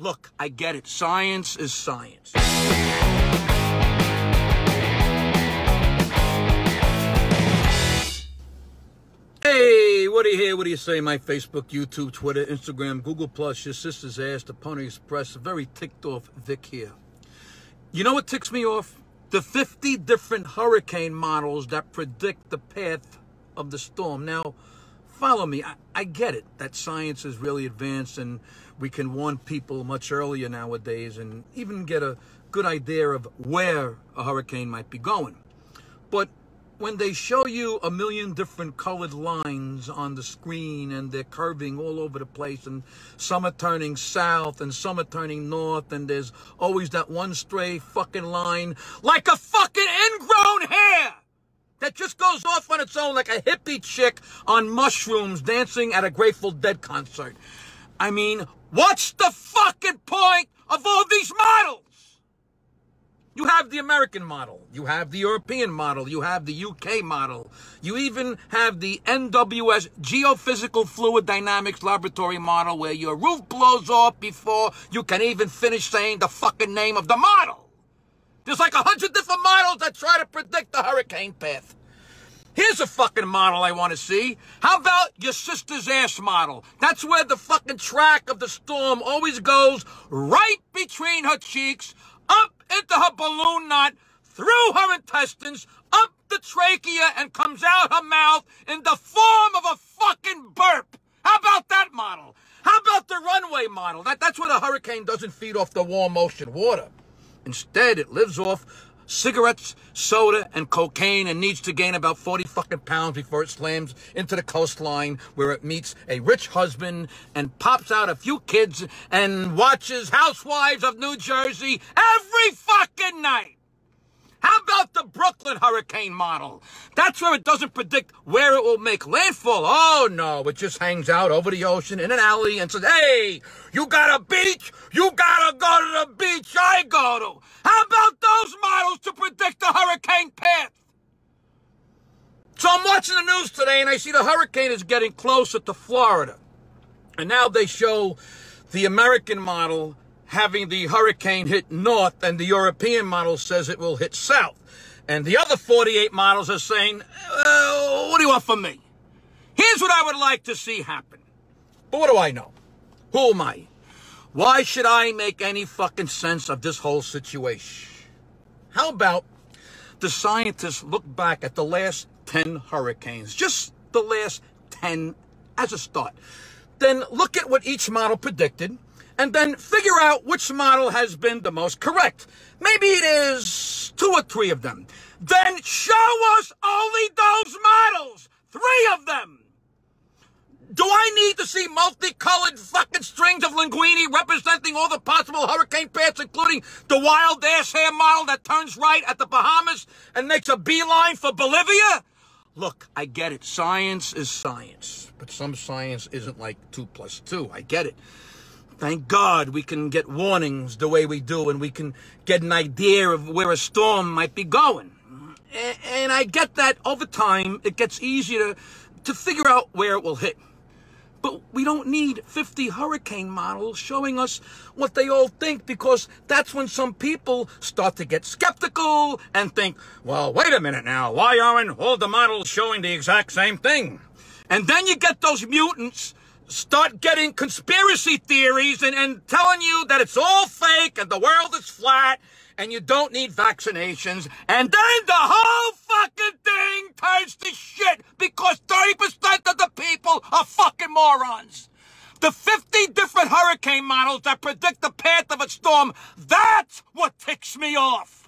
Look, I get it. Science is science. Hey, Woody here. What do you say? My Facebook, YouTube, Twitter, Instagram, Google+, your sister's ass, the Pony Express. A very ticked off Vic here. You know what ticks me off? The 50 different hurricane models that predict the path of the storm. Now, follow me. I get it that science is really advanced and we can warn people much earlier nowadays and even get a good idea of where a hurricane might be going. But when they show you a million different colored lines on the screen and they're curving all over the place and some are turning south and some are turning north and there's always that one stray fucking line like a fucking ingrown hair that just goes off on its own like a hippie chick on mushrooms dancing at a Grateful Dead concert. I mean, what's the fucking point of all these models? You have the American model, you have the European model, you have the UK model, you even have the NWS Geophysical Fluid Dynamics Laboratory model where your roof blows off before you can even finish saying the fucking name of the model. There's like 100 different models that try to predict the hurricane path. Here's a fucking model I want to see. How about your sister's ass model? That's where the fucking track of the storm always goes right between her cheeks, up into her balloon knot, through her intestines, up the trachea, and comes out her mouth in the form of a fucking burp. How about that model? How about the runway model? That's where the hurricane doesn't feed off the warm ocean water. Instead, it lives off cigarettes, soda, and cocaine and needs to gain about 40 fucking pounds before it slams into the coastline where it meets a rich husband and pops out a few kids and watches Housewives of New Jersey every fucking night. How about the Brooklyn hurricane model? That's where it doesn't predict where it will make landfall. Oh, no, it just hangs out over the ocean in an alley and says, hey, you got a beach? You gotta go to the beach I go to. How about those models to predict the hurricane path? So I'm watching the news today and I see the hurricane is getting closer to Florida. And now they show the American model having the hurricane hit north, and the European model says it will hit south. And the other 48 models are saying, what do you want from me? Here's what I would like to see happen. But what do I know? Who am I? Why should I make any fucking sense of this whole situation? How about the scientists look back at the last 10 hurricanes, just the last 10 as a start. Then look at what each model predicted, and then figure out which model has been the most correct. Maybe it is 2 or 3 of them. Then show us only those models. 3 of them. Do I need to see multicolored fucking strings of linguini representing all the possible hurricane paths, including the wild ass hair model that turns right at the Bahamas and makes a beeline for Bolivia? Look, I get it. Science is science. But some science isn't like 2 + 2. I get it. Thank God we can get warnings the way we do, and we can get an idea of where a storm might be going. And I get that over time it gets easier to figure out where it will hit. But we don't need 50 hurricane models showing us what they all think, because that's when some people start to get skeptical and think, well, wait a minute now, why aren't all the models showing the exact same thing? And then you get those mutants start getting conspiracy theories and telling you that it's all fake and the world is flat and you don't need vaccinations. And then the whole fucking thing turns to shit because 30% of the people are fucking morons. The 50 different hurricane models that predict the path of a storm, that's what ticks me off.